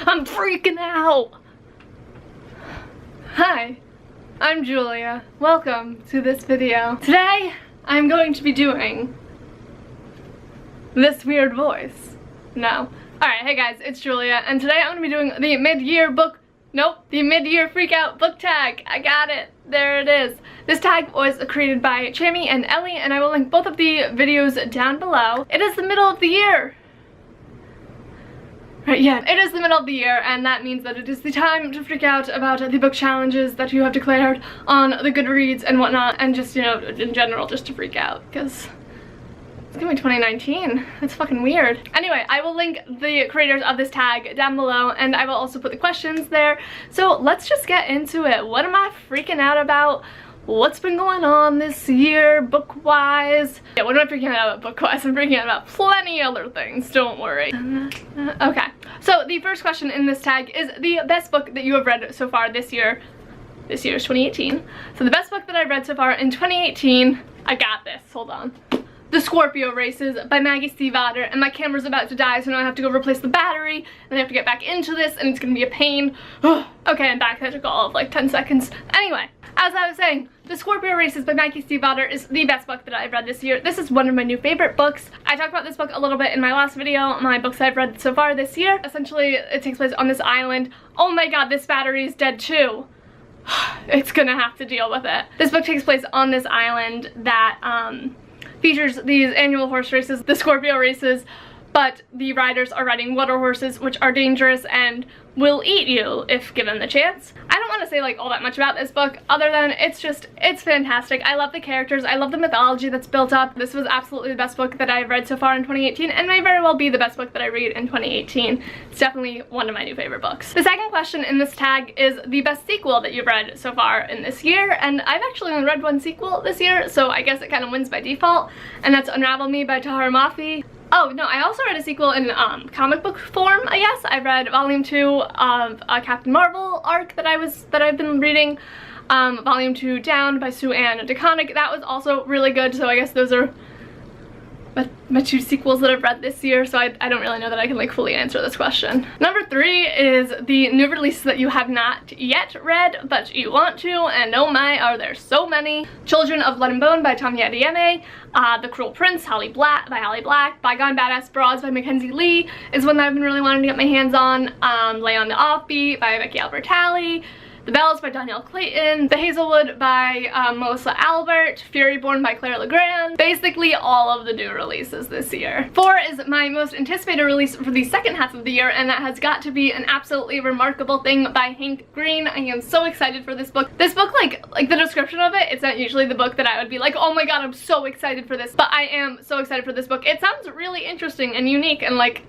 I'm freaking out! Hi, I'm Julia. Welcome to this video. Today, I'm going to be doing this weird voice. No. Alright, hey guys, it's Julia, and today I'm going to be doing the mid-year the mid-year freak-out book tag. I got it. There it is. This tag was created by Chammy and Ellie, and I will link both of the videos down below. It is the middle of the year. Right, yeah, it is the middle of the year, and that means that it is the time to freak out about the book challenges that you have declared on the Goodreads and whatnot, and just, you know, in general, just to freak out, because it's gonna be 2019. That's fucking weird. Anyway, I will link the creators of this tag down below, and I will also put the questions there. So let's just get into it. What am I freaking out about? What's been going on this year, book-wise? Yeah, what am I freaking out about book-wise? I'm freaking out about plenty other things, don't worry. Okay, so the first question in this tag is the best book that you have read so far this year. This year is 2018. So the best book that I've read so far in 2018, I got this, hold on. The Scorpio Races by Maggie Stiefvater, and my camera's about to die, so now I have to go replace the battery, and I have to get back into this, and it's gonna be a pain. Okay, I'm back. That took all of like 10 seconds. Anyway, as I was saying, The Scorpio Races by Maggie Stiefvater is the best book that I've read this year. This is one of my new favorite books. I talked about this book a little bit in my last video, my books I've read so far this year. Essentially, it takes place on this island. Oh my god, this battery is dead too. It's gonna have to deal with it. This book takes place on this island that, features these annual horse races, the Scorpio races, but the riders are riding water horses, which are dangerous and will eat you if given the chance. I don't want to say like all that much about this book other than it's fantastic. I love the characters, I love the mythology that's built up. This was absolutely the best book that I've read so far in 2018 and may very well be the best book that I read in 2018. It's definitely one of my new favorite books. The second question in this tag is the best sequel that you've read so far in this year, and I've actually only read one sequel this year, so I guess it kind of wins by default, and that's Unravel Me by Taherah Mafi. Oh, no, I also read a sequel in comic book form, I guess. I read volume 2 of a Captain Marvel arc that I've been reading. Volume 2 Down by Sue Ann DeConnick. That was also really good, so I guess those are my two sequels that I've read this year, so I don't really know that I can like fully answer this question. Number 3 is the new releases that you have not yet read, but you want to, and oh my, are there so many. Children of Blood and Bone by Taherah, The Cruel Prince by Holly Black, Bygone Badass Broads by Mackenzie Lee is one that I've been really wanting to get my hands on, Lay on the Offbeat by Becky Albertalli, The Bells by Danielle Clayton, The Hazelwood by Melissa Albert, Furyborn by Claire Legrand. Basically all of the new releases this year. 4 is my most anticipated release for the second half of the year, and that has got to be An Absolutely Remarkable Thing by Hank Green. I am so excited for this book. This book, like the description of it, it's not usually the book that I would be like, oh my god, I'm so excited for this, but I am so excited for this book. It sounds really interesting and unique and like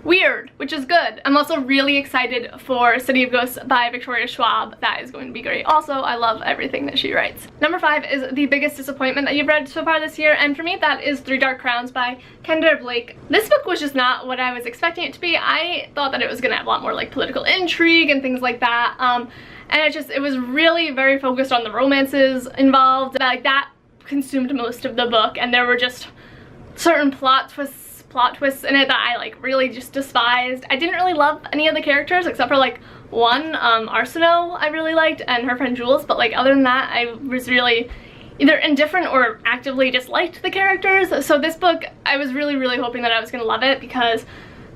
weird, which is good. I'm also really excited for City of Ghosts by Victoria Schwab. That is going to be great. Also, I love everything that she writes. Number 5 is the biggest disappointment that you've read so far this year, and for me that is Three Dark Crowns by Kendra Blake. This book was just not what I was expecting it to be. I thought that it was gonna have a lot more like political intrigue and things like that, and it was really very focused on the romances involved. Like that consumed most of the book, and there were just certain plot twists in it that I like really just despised. I didn't really love any of the characters except for like one, Arsenault I really liked, and her friend Jules, but like other than that I was really either indifferent or actively disliked the characters. So this book, I was really hoping that I was gonna love it because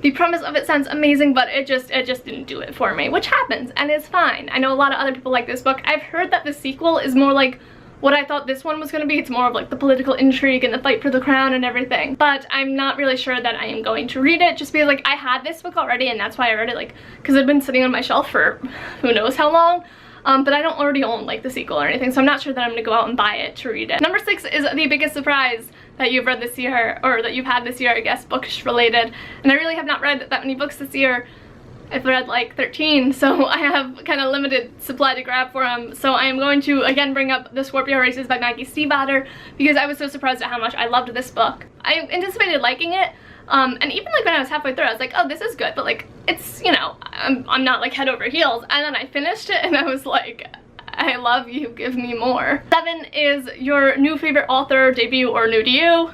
the premise of it sounds amazing, but it just didn't do it for me, which happens and it's fine. I know a lot of other people like this book. I've heard that the sequel is more like what I thought this one was going to be. It's more of like the political intrigue and the fight for the crown and everything, but I'm not really sure that I am going to read it, just because like I had this book already and that's why I read it, like because it'd been sitting on my shelf for who knows how long, but I don't already own like the sequel or anything, so I'm not sure that I'm gonna go out and buy it to read it. Number 6 is the biggest surprise that you've read this year, or that you've had this year, I guess, bookish related, and I really have not read that many books this year. I've read like 13, so I have kind of limited supply to grab for them. So I am going to again bring up The Scorpio Races by Maggie Stiefvater because I was so surprised at how much I loved this book. I anticipated liking it, and even like when I was halfway through I was like, oh, this is good, but like it's, you know, I'm not like head over heels, and then I finished it and I was like, I love you, give me more. 7 is your new favorite author, debut, or new to you.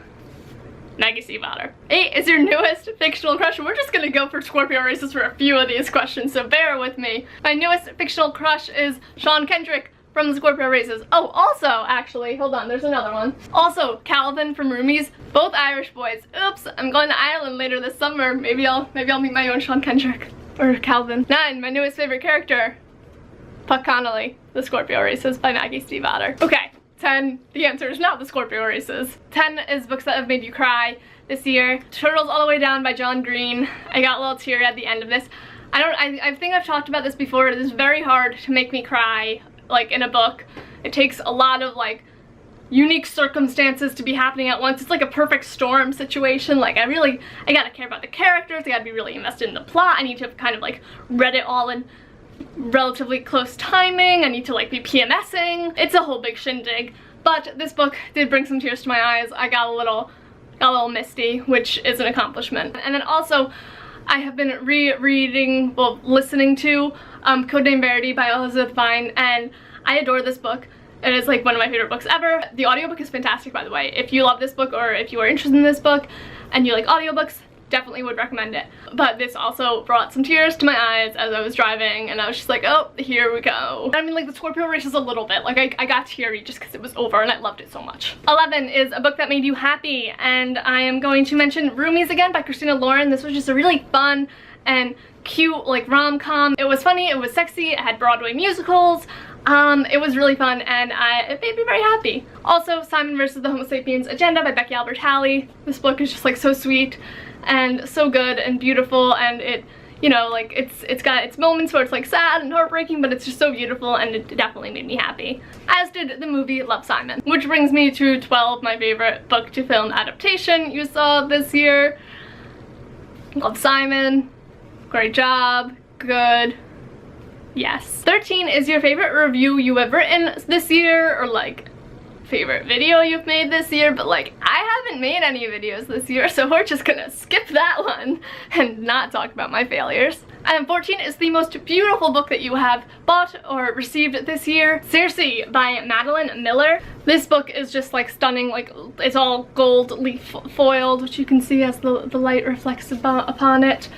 Maggie Stiefvater. 8 is your newest fictional crush. We're just gonna go for Scorpio races for a few of these questions, so bear with me. My newest fictional crush is Sean Kendrick from the Scorpio races. Oh, also, actually, hold on, there's another one. Also, Calvin from Roomies, both Irish boys. Oops, I'm going to Ireland later this summer. Maybe I'll meet my own Sean Kendrick or Calvin. 9, my newest favorite character, Puck Connolly, the Scorpio races by Maggie Stiefvater. Okay. 10, the answer is not the Scorpio races. 10 is books that have made you cry this year. Turtles All the Way Down by John Green. I got a little teary at the end of this. I think I've talked about this before. It is very hard to make me cry, like, in a book. It takes a lot of, like, unique circumstances to be happening at once. It's like a perfect storm situation. Like, I gotta care about the characters. I gotta be really invested in the plot. I need to have kind of, like, read it all in relatively close timing. I need to, like, be PMSing. It's a whole big shindig, but this book did bring some tears to my eyes. I got a little misty, which is an accomplishment. And then also, I have been listening to Codename Verity by Elizabeth Vine, and I adore this book. It is like one of my favorite books ever. The audiobook is fantastic, by the way. If you love this book, or if you are interested in this book and you like audiobooks, definitely would recommend it. But this also brought some tears to my eyes as I was driving, and I was just like, oh, here we go. I mean, like, the Scorpio races a little bit. Like, I got teary just because it was over and I loved it so much. 11 is a book that made you happy, and I am going to mention Roomies again by Christina Lauren. This was just a really fun and cute, like, rom-com. It was funny, it was sexy, it had Broadway musicals. It was really fun, and it made me very happy. Also, Simon vs. the Homo Sapiens Agenda by Becky Albert Halley. This book is just, like, so sweet and so good and beautiful, and it, you know, like, it's got its moments where it's, like, sad and heartbreaking, but it's just so beautiful, and it definitely made me happy. As did the movie Love, Simon. Which brings me to 12, my favorite book to film adaptation you saw this year. Love, Simon. Great job. Good. Yes. 13 is your favorite review you have written this year, or, like, favorite video you've made this year, but, like, I haven't made any videos this year, so we're just gonna skip that one and not talk about my failures. And 14 is the most beautiful book that you have bought or received this year, Circe by Madeline Miller. This book is just, like, stunning. Like, it's all gold leaf foiled, which you can see as the light reflects upon it.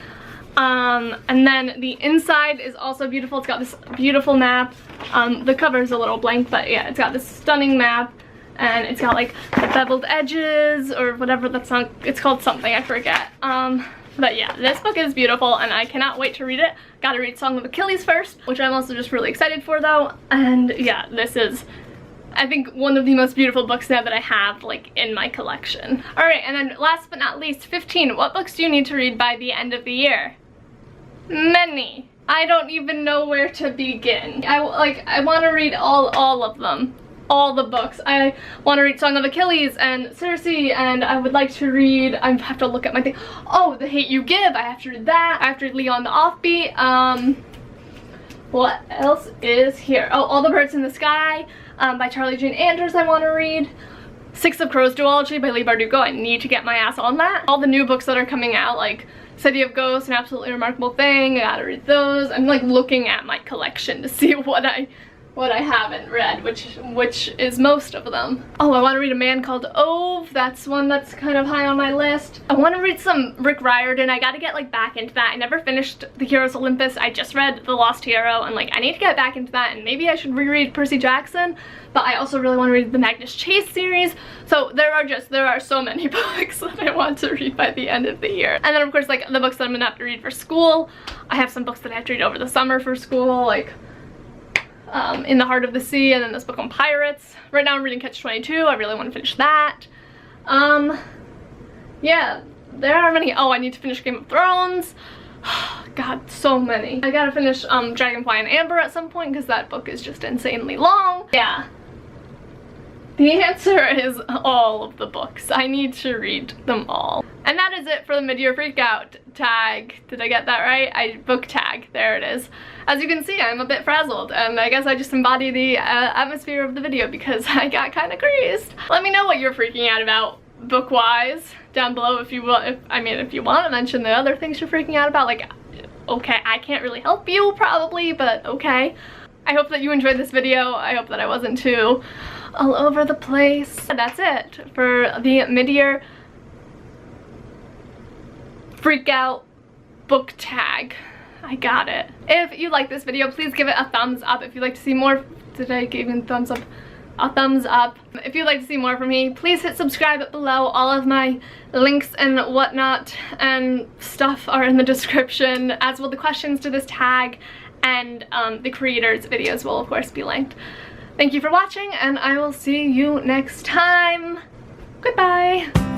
And then the inside is also beautiful. It's got this beautiful map. The cover is a little blank, but yeah, it's got this stunning map, and it's got, like, beveled edges or whatever that's on. It's called something, I forget. But yeah, this book is beautiful, and I cannot wait to read it. Gotta read Song of Achilles first, which I'm also just really excited for, though. And yeah, this is, I think, one of the most beautiful books now that I have, like, in my collection. Alright, and then last but not least, 15. What books do you need to read by the end of the year? Many. I don't even know where to begin. I want to read all of them. All the books. I want to read Song of Achilles and Circe, and I would like to read, I have to look at my thing. Oh, The Hate You Give. I have to read that. I have to read Leon the Offbeat. What else is here? Oh, All the Birds in the Sky by Charlie Jane Anders I want to read. Six of Crows duology by Leigh Bardugo. I need to get my ass on that. All the new books that are coming out, like City of Ghosts, An Absolutely Remarkable Thing. I gotta read those. I'm, like, looking at my collection to see what I haven't read, which is most of them. Oh, I want to read A Man Called Ove. That's one that's kind of high on my list. I want to read some Rick Riordan. I gotta get, like, back into that. I never finished The Heroes Olympus. I just read The Lost Hero, and, like, I need to get back into that, and maybe I should reread Percy Jackson. But I also really want to read the Magnus Chase series. So there are so many books that I want to read by the end of the year. And then, of course, like, the books that I'm gonna have to read for school. I have some books that I have to read over the summer for school, like In the Heart of the Sea, and then this book on pirates. Right now I'm reading Catch-22. I really want to finish that. Yeah, there are many. Oh, I need to finish Game of Thrones. God, so many. I gotta finish Dragonfly and Amber at some point, because that book is just insanely long. Yeah. The answer is all of the books. I need to read them all. And that is it for the mid-year freakout tag. Did I get that right? Book tag. There it is. As you can see, I'm a bit frazzled, and I guess I just embody the atmosphere of the video because I got kind of crazed. Let me know what you're freaking out about book-wise down below if you want. If you want to mention the other things you're freaking out about. Like, okay, I can't really help you probably, but okay. I hope that you enjoyed this video. I hope that I wasn't too all over the place. That's it for the mid-year freak out book tag. I got it. If you like this video, please give it a thumbs up. If you'd like to see more, did I give it thumbs up? A thumbs up. If you'd like to see more from me, please hit subscribe below. All of my links and whatnot and stuff are in the description, as will the questions to this tag, and the creators' videos will of course be linked. Thank you for watching, and I will see you next time. Goodbye.